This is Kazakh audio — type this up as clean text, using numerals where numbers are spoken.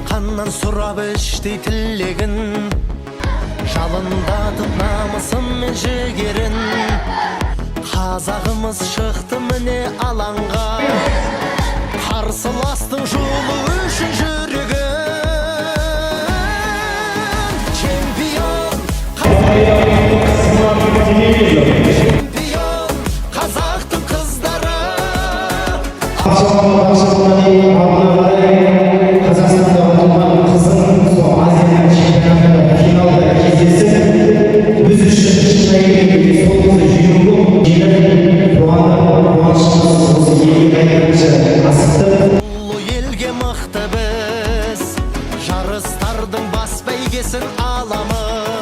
Қаннан сұрап іштей тілегін, жалындатып намысын мен жігерін. Қазағымыз шықты міне алаңға, қарсыластың жолы үшін жүрегін. Чемпион, чемпион, қазақтың қыздары. Қазақстанда ұтылған қыздың сол Азия чемпионатында финалда кездесіп, біз үшін шынайы соңғы жүйеу қуанышымыз осы елге қайтарынша асықты. Ұлы елге мықты біз, жарыстардың бас бәйгесін аламыз.